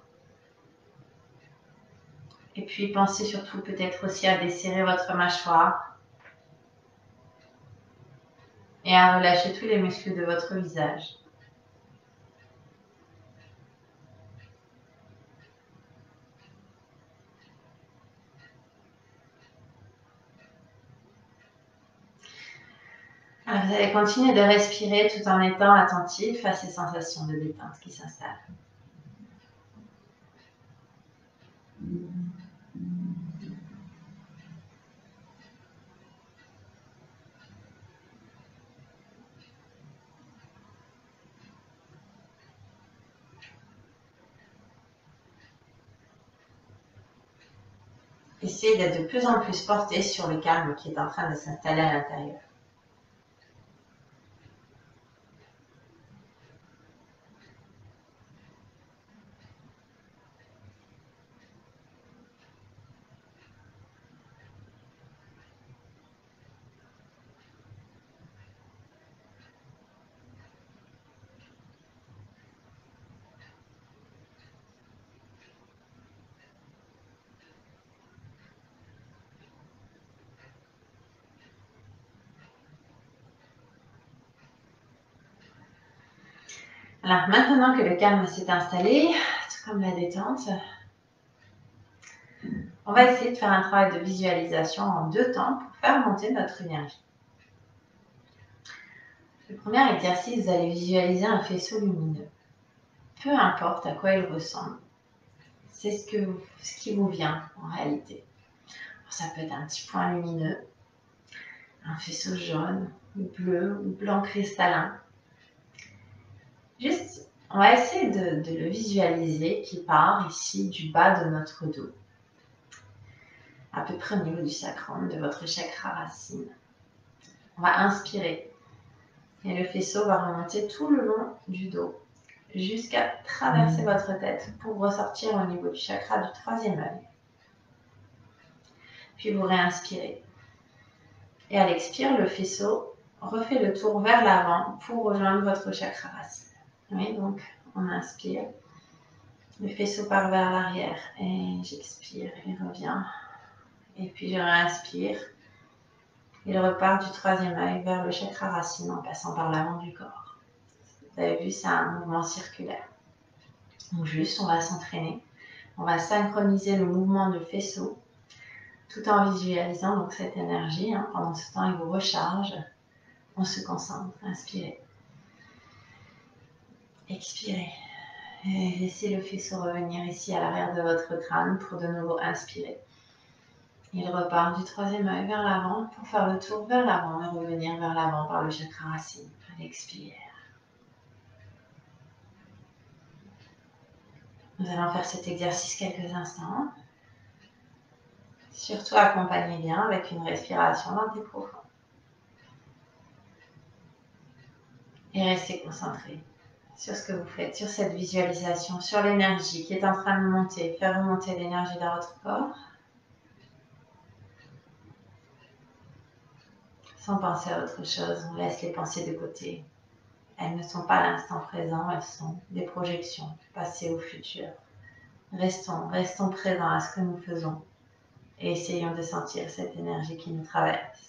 Et puis pensez surtout peut-être aussi à desserrer votre mâchoire et à relâcher tous les muscles de votre visage. Alors vous allez continuer de respirer tout en étant attentif à ces sensations de détente qui s'installent. essayez d'être de plus en plus porté sur le calme qui est en train de s'installer à l'intérieur. Alors maintenant que le calme s'est installé, tout comme la détente, on va essayer de faire un travail de visualisation en 2 temps pour faire monter notre énergie. Le premier exercice, vous allez visualiser un faisceau lumineux. Peu importe à quoi il ressemble, c'est ce qui vous vient en réalité. Alors, ça peut être un petit point lumineux, un faisceau jaune, ou bleu, ou blanc cristallin. Juste, on va essayer de le visualiser qui part ici du bas de notre dos, à peu près au niveau du sacrum, de votre chakra racine. On va inspirer et le faisceau va remonter tout le long du dos jusqu'à traverser votre tête pour ressortir au niveau du chakra du 3e œil. Puis vous réinspirez. Et à l'expire, le faisceau refait le tour vers l'avant pour rejoindre votre chakra racine. Oui, donc on inspire. Le faisceau part vers l'arrière et j'expire, il revient. Et puis je réinspire. Il repart du 3e œil vers le chakra racine en passant par l'avant du corps. Vous avez vu, c'est un mouvement circulaire. Donc juste, on va s'entraîner. On va synchroniser le mouvement du faisceau tout en visualisant donc cette énergie. Pendant ce temps, il vous recharge. On se concentre. Inspirez. Expirez. Et laissez le faisceau revenir ici à l'arrière de votre crâne pour de nouveau inspirer. Il repart du 3e œil vers l'avant pour faire le tour vers l'avant et revenir vers l'avant par le chakra racine. Expire. Nous allons faire cet exercice quelques instants. Surtout accompagnez bien avec une respiration lente et profonde. Et restez concentré sur ce que vous faites, sur cette visualisation, sur l'énergie qui est en train de monter, faire remonter l'énergie dans votre corps. Sans penser à autre chose, on laisse les pensées de côté. Elles ne sont pas à l'instant présent, elles sont des projections, passées au futur. Restons présents à ce que nous faisons et essayons de sentir cette énergie qui nous traverse.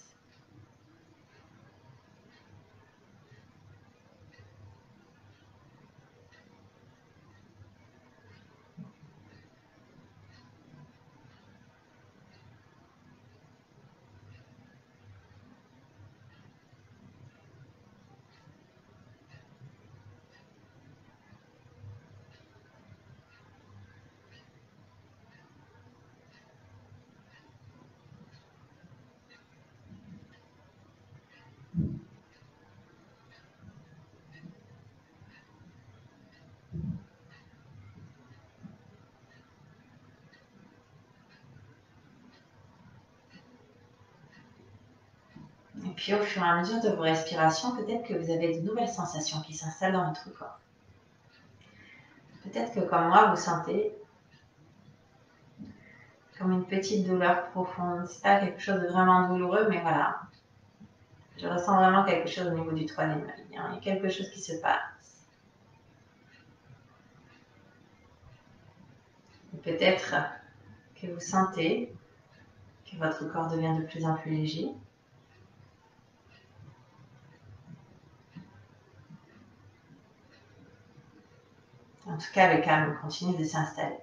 Et puis au fur et à mesure de vos respirations, peut-être que vous avez de nouvelles sensations qui s'installent dans votre corps. Peut-être que comme moi, vous sentez comme une petite douleur profonde. C'est pas quelque chose de vraiment douloureux, mais voilà. Je ressens vraiment quelque chose au niveau du 3e œil. Il y a quelque chose qui se passe. Et peut-être que vous sentez que votre corps devient de plus en plus léger. En tout cas, le calme continue de s'installer.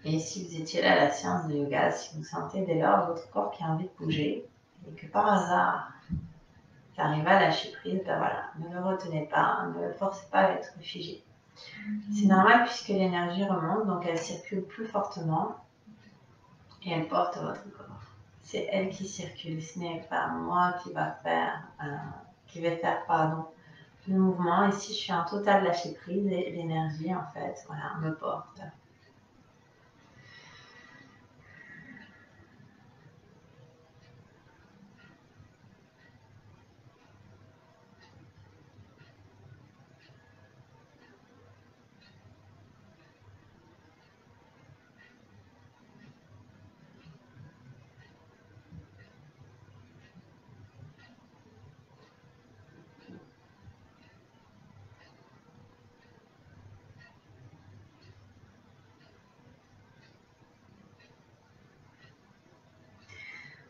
Et si vous étiez là à la séance de yoga, si vous sentez dès lors votre corps qui a envie de bouger et que par hasard, ça arrive à lâcher prise, ben voilà, ne le retenez pas, ne le forcez pas à être figé. C'est normal puisque l'énergie remonte, donc elle circule plus fortement et elle porte votre corps. C'est elle qui circule, ce n'est pas moi qui va faire, le mouvement. Ici, je suis en total lâcher prise et l'énergie, en fait, voilà, me porte.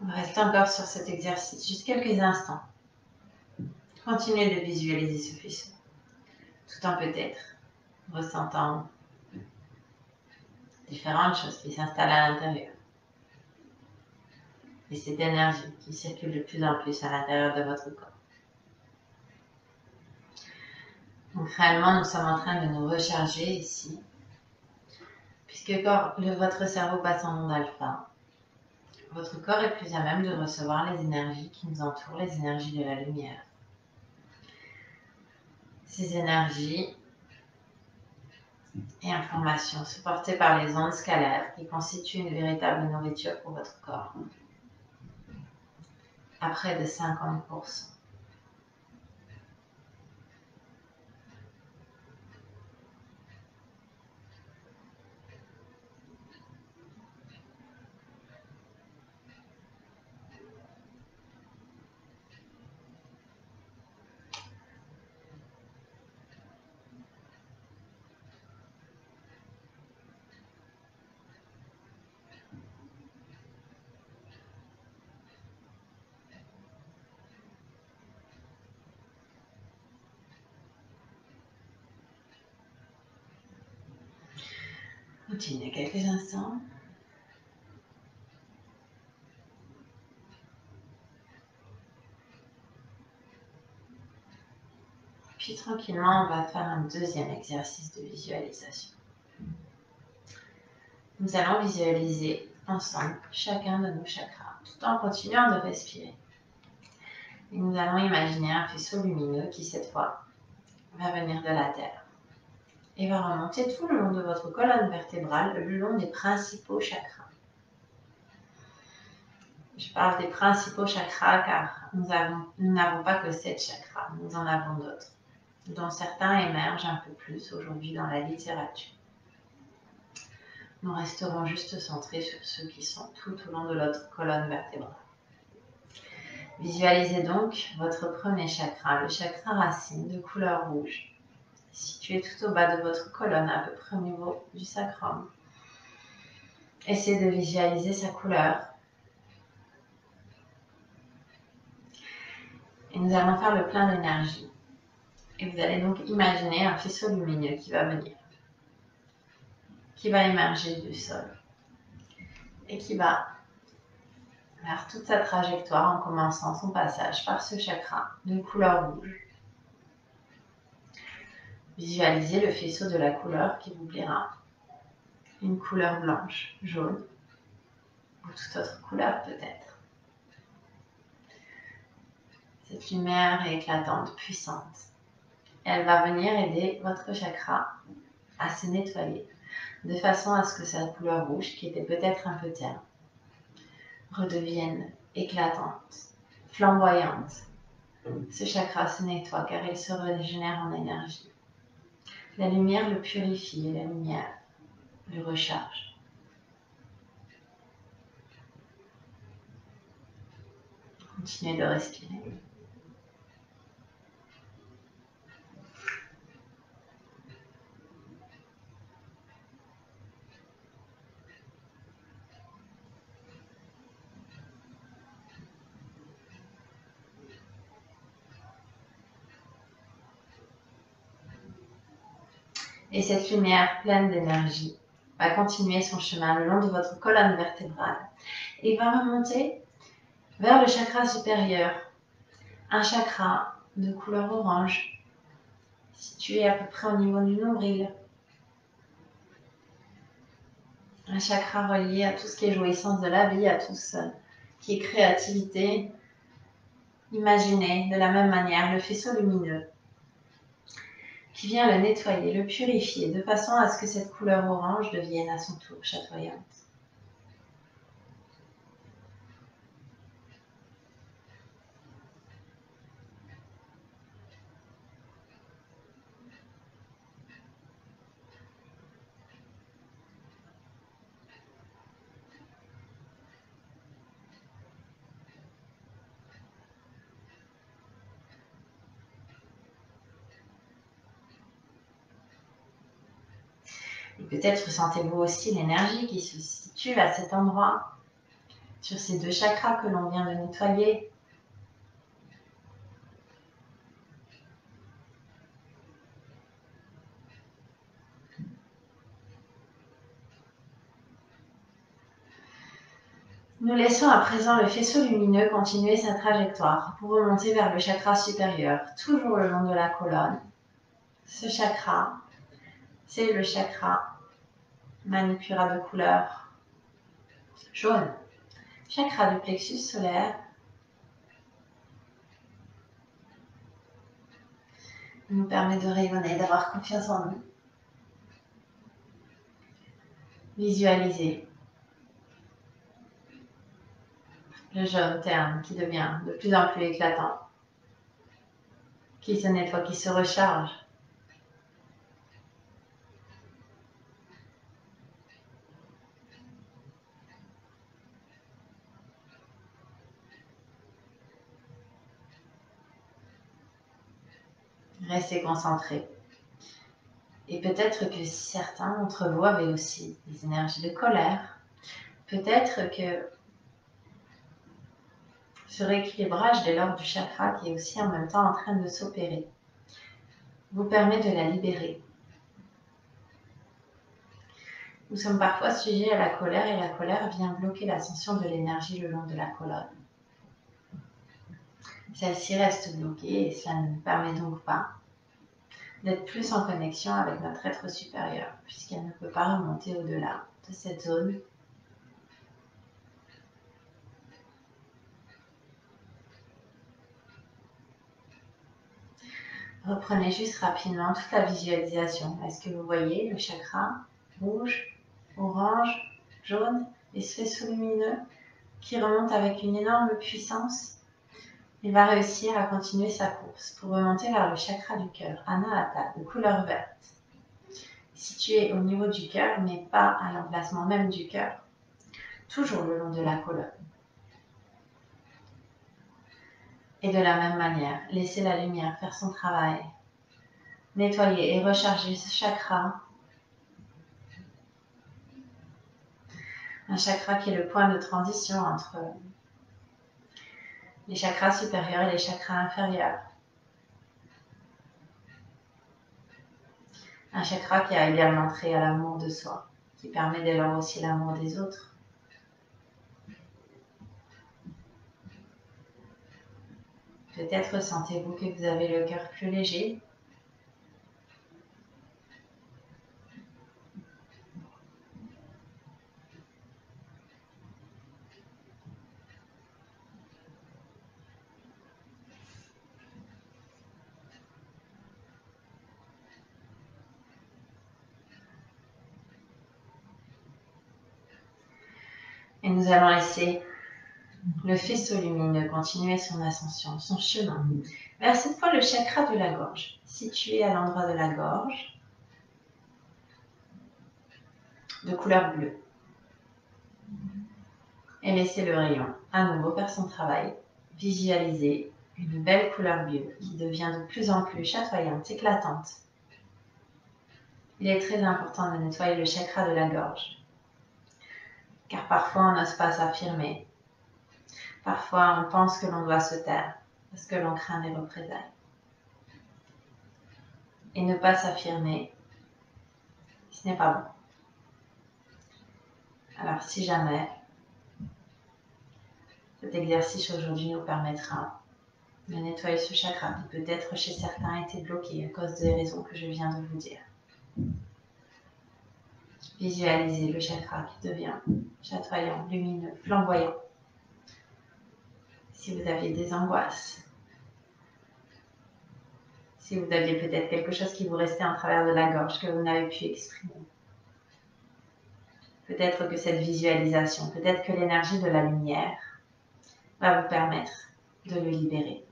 On va rester encore sur cet exercice juste quelques instants. Continuez de visualiser ce faisceau, tout en peut-être ressentant différentes choses qui s'installent à l'intérieur. Et cette énergie qui circule de plus en plus à l'intérieur de votre corps. Donc réellement, nous sommes en train de nous recharger ici, puisque votre cerveau passe en onde alpha. Votre corps est plus à même de recevoir les énergies qui nous entourent, les énergies de la lumière. Ces énergies et informations supportées par les ondes scalaires qui constituent une véritable nourriture pour votre corps. À près de 50%. Continuez quelques instants. Puis tranquillement, on va faire un deuxième exercice de visualisation. Nous allons visualiser ensemble chacun de nos chakras, tout en continuant de respirer. Et nous allons imaginer un faisceau lumineux qui, cette fois, va venir de la Terre et va remonter tout le long de votre colonne vertébrale, le long des principaux chakras. Je parle des principaux chakras car nous n'avons pas que 7 chakras, nous en avons d'autres, dont certains émergent un peu plus aujourd'hui dans la littérature. Nous resterons juste centrés sur ceux qui sont tout au long de notre colonne vertébrale. Visualisez donc votre premier chakra, le chakra racine de couleur rouge, situé tout au bas de votre colonne, à peu près au niveau du sacrum. Essayez de visualiser sa couleur. Et nous allons faire le plein d'énergie. Et vous allez donc imaginer un faisceau lumineux qui va venir, qui va émerger du sol et qui va faire toute sa trajectoire en commençant son passage par ce chakra de couleur rouge. Visualisez le faisceau de la couleur qui vous plaira. Une couleur blanche, jaune ou toute autre couleur peut-être. Cette lumière est éclatante, puissante. Elle va venir aider votre chakra à se nettoyer de façon à ce que sa couleur rouge, qui était peut-être un peu terne, redevienne éclatante, flamboyante. Ce chakra se nettoie car il se régénère en énergie. La lumière le purifie et la lumière le recharge. Continuez de respirer. Et cette lumière pleine d'énergie va continuer son chemin le long de votre colonne vertébrale et va remonter vers le chakra supérieur, un chakra de couleur orange, situé à peu près au niveau du nombril. Un chakra relié à tout ce qui est jouissance de la vie, à tout ce qui est créativité. Imaginez de la même manière le faisceau lumineux qui vient le nettoyer, le purifier, de façon à ce que cette couleur orange devienne à son tour chatoyante. Et peut-être sentez-vous aussi l'énergie qui se situe à cet endroit, sur ces deux chakras que l'on vient de nettoyer. Nous laissons à présent le faisceau lumineux continuer sa trajectoire pour remonter vers le chakra supérieur, toujours le long de la colonne. Ce chakra, c'est le chakra Manipura de couleur jaune. Chakra du plexus solaire. Il nous permet de rayonner, d'avoir confiance en nous. Visualiser le jaune terne qui devient de plus en plus éclatant, qui se nettoie, qui se recharge. Restez concentrés. Et peut-être que certains d'entre vous avaient aussi des énergies de colère. Peut-être que ce rééquilibrage de l'ordre du chakra qui est aussi en même temps en train de s'opérer vous permet de la libérer. Nous sommes parfois sujets à la colère et la colère vient bloquer l'ascension de l'énergie le long de la colonne. Celle-ci reste bloquée et cela ne nous permet donc pas d'être plus en connexion avec notre être supérieur, puisqu'elle ne peut pas remonter au-delà de cette zone. Reprenez juste rapidement toute la visualisation. Est-ce que vous voyez le chakra rouge, orange, jaune et ce faisceau lumineux qui remonte avec une énorme puissance? Il va réussir à continuer sa course pour remonter vers le chakra du cœur, Anahata, de couleur verte, situé au niveau du cœur, mais pas à l'emplacement même du cœur, toujours le long de la colonne. Et de la même manière, laissez la lumière faire son travail. Nettoyer et recharger ce chakra. Un chakra qui est le point de transition entre les chakras supérieurs et les chakras inférieurs. Un chakra qui a également trait à l'amour de soi, qui permet dès lors aussi l'amour des autres. Peut-être sentez-vous que vous avez le cœur plus léger. Et nous allons laisser le faisceau lumineux continuer son ascension, son chemin, vers cette fois le chakra de la gorge, situé à l'endroit de la gorge, de couleur bleue. Et laissez le rayon à nouveau faire son travail. Visualisez une belle couleur bleue qui devient de plus en plus chatoyante, éclatante. Il est très important de nettoyer le chakra de la gorge, car parfois on n'ose pas s'affirmer. Parfois on pense que l'on doit se taire, parce que l'on craint des représailles. Et ne pas s'affirmer, ce n'est pas bon. Alors si jamais cet exercice aujourd'hui nous permettra de nettoyer ce chakra qui peut-être chez certains était bloqué à cause des raisons que je viens de vous dire. Visualisez le chakra qui devient chatoyant, lumineux, flamboyant. Si vous aviez des angoisses, si vous aviez peut-être quelque chose qui vous restait en travers de la gorge que vous n'avez pu exprimer. Peut-être que cette visualisation, peut-être que l'énergie de la lumière va vous permettre de le libérer.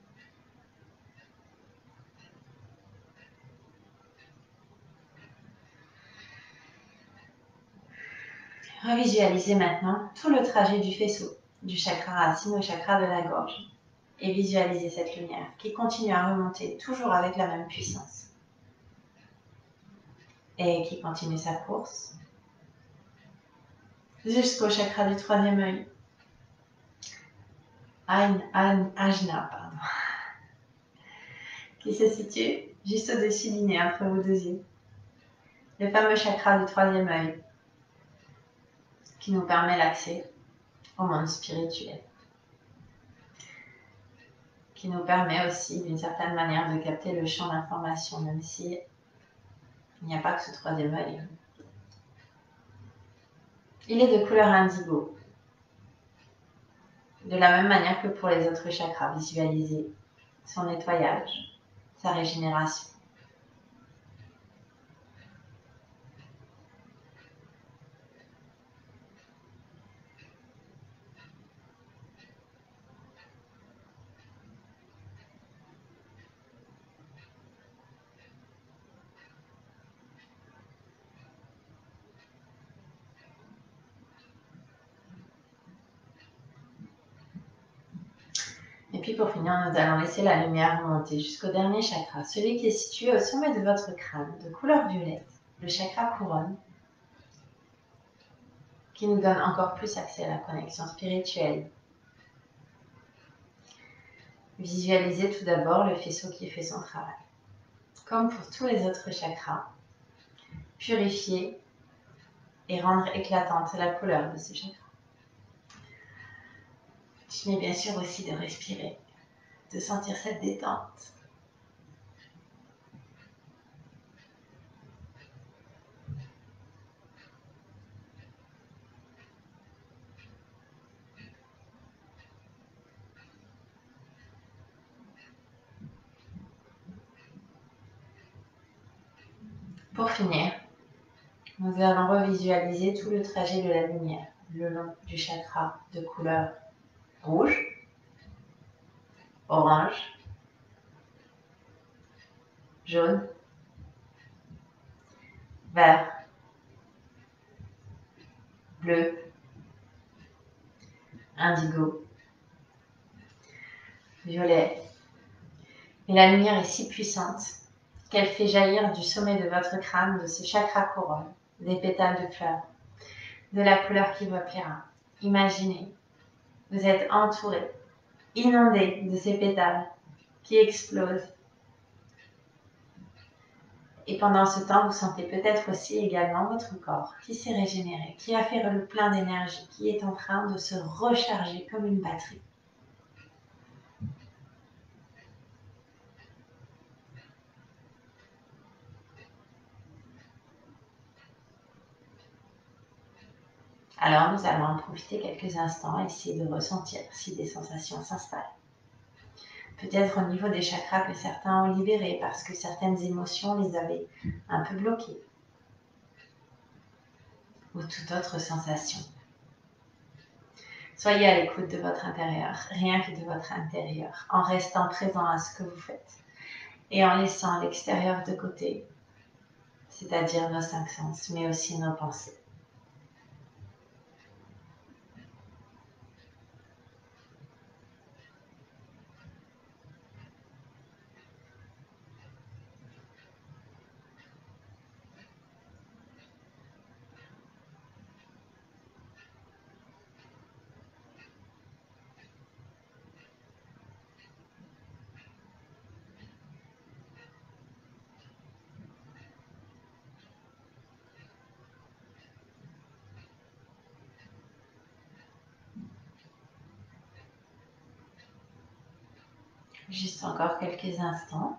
Revisualisez maintenant tout le trajet du faisceau, du chakra racine au chakra de la gorge. Et visualisez cette lumière qui continue à remonter toujours avec la même puissance. Et qui continue sa course jusqu'au chakra du troisième œil. Ajna, pardon. Qui se situe juste au-dessus du nez, entre vos deux yeux. Le fameux chakra du troisième œil qui nous permet l'accès au monde spirituel. Qui nous permet aussi, d'une certaine manière, de capter le champ d'information, même si il n'y a pas que ce troisième œil. Il est de couleur indigo. De la même manière que pour les autres chakras, visualisez son nettoyage, sa régénération. Et puis pour finir, nous allons laisser la lumière remonter jusqu'au dernier chakra, celui qui est situé au sommet de votre crâne, de couleur violette, le chakra couronne, qui nous donne encore plus accès à la connexion spirituelle. Visualisez tout d'abord le faisceau qui fait son travail. Comme pour tous les autres chakras, purifier et rendre éclatante la couleur de ce chakra. Mais bien sûr aussi de respirer, de sentir cette détente. Pour finir, nous allons revisualiser tout le trajet de la lumière le long du chakra de couleur rouge, orange, jaune, vert, bleu, indigo, violet. Et la lumière est si puissante qu'elle fait jaillir du sommet de votre crâne, de ce chakra couronne, des pétales de fleurs, de la couleur qui vous plaira. Imaginez, vous êtes entouré, inondé de ces pétales qui explosent. Et pendant ce temps, vous sentez peut-être aussi également votre corps qui s'est régénéré, qui a fait le plein d'énergie, qui est en train de se recharger comme une batterie. Alors nous allons en profiter quelques instants et essayer de ressentir si des sensations s'installent. Peut-être au niveau des chakras que certains ont libérés parce que certaines émotions les avaient un peu bloquées. Ou toute autre sensation. Soyez à l'écoute de votre intérieur, rien que de votre intérieur, en restant présent à ce que vous faites et en laissant l'extérieur de côté, c'est-à-dire nos 5 sens, mais aussi nos pensées. Juste encore quelques instants.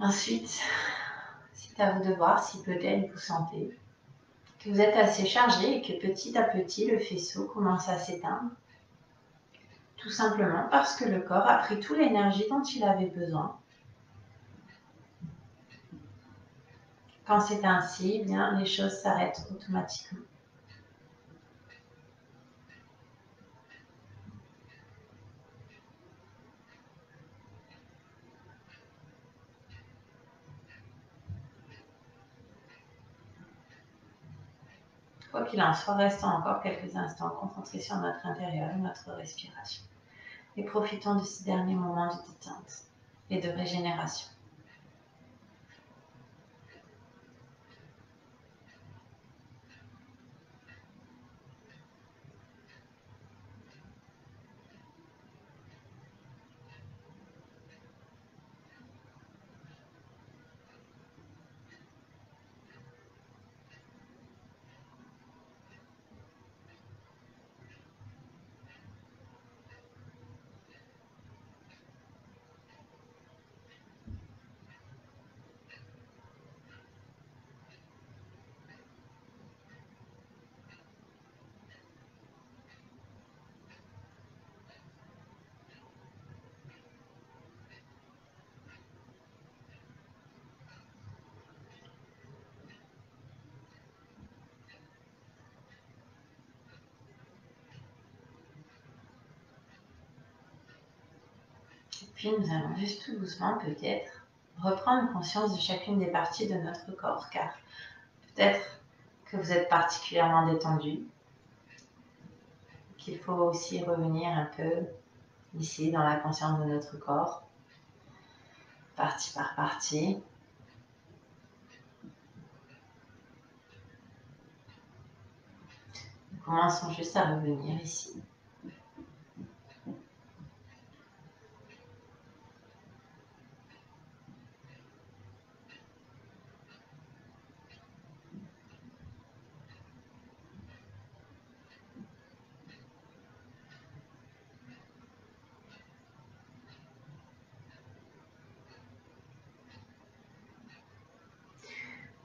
Ensuite, c'est à vous de voir si peut-être vous sentez que vous êtes assez chargé et que petit à petit le faisceau commence à s'éteindre. Tout simplement parce que le corps a pris toute l'énergie dont il avait besoin. Quand c'est ainsi, bien, les choses s'arrêtent automatiquement. Quoi qu'il en soit, restons encore quelques instants concentrés sur notre intérieur et notre respiration. Et profitons de ces derniers moments de détente et de régénération. Puis nous allons juste tout doucement peut-être reprendre conscience de chacune des parties de notre corps, car peut-être que vous êtes particulièrement détendu, qu'il faut aussi revenir un peu ici dans la conscience de notre corps, partie par partie. Nous commençons juste à revenir ici.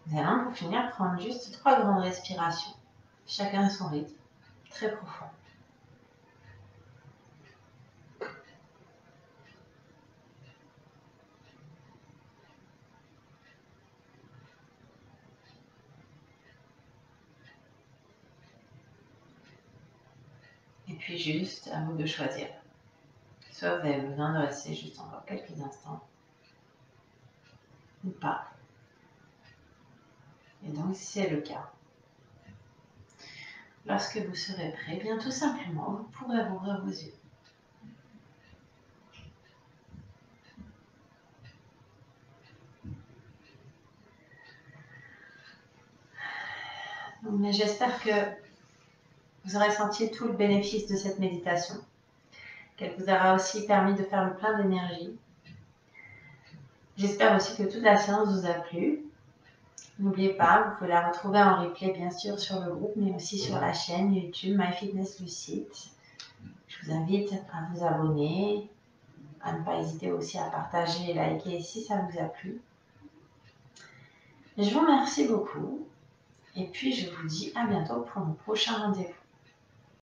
Nous allons pour finir prendre juste 3 grandes respirations, chacun à son rythme, très profond. Et puis juste à vous de choisir. Soit vous avez besoin de rester juste encore quelques instants, ou pas. Et donc si c'est le cas, lorsque vous serez prêt, bien tout simplement, vous pourrez rouvrir vos yeux. Mais j'espère que vous aurez senti tout le bénéfice de cette méditation, qu'elle vous aura aussi permis de faire le plein d'énergie. J'espère aussi que toute la séance vous a plu. N'oubliez pas, vous pouvez la retrouver en replay bien sûr sur le groupe, mais aussi sur la chaîne YouTube MyFitnessLucide. Je vous invite à vous abonner, à ne pas hésiter aussi à partager et liker si ça vous a plu. Je vous remercie beaucoup et puis je vous dis à bientôt pour mon prochain rendez-vous.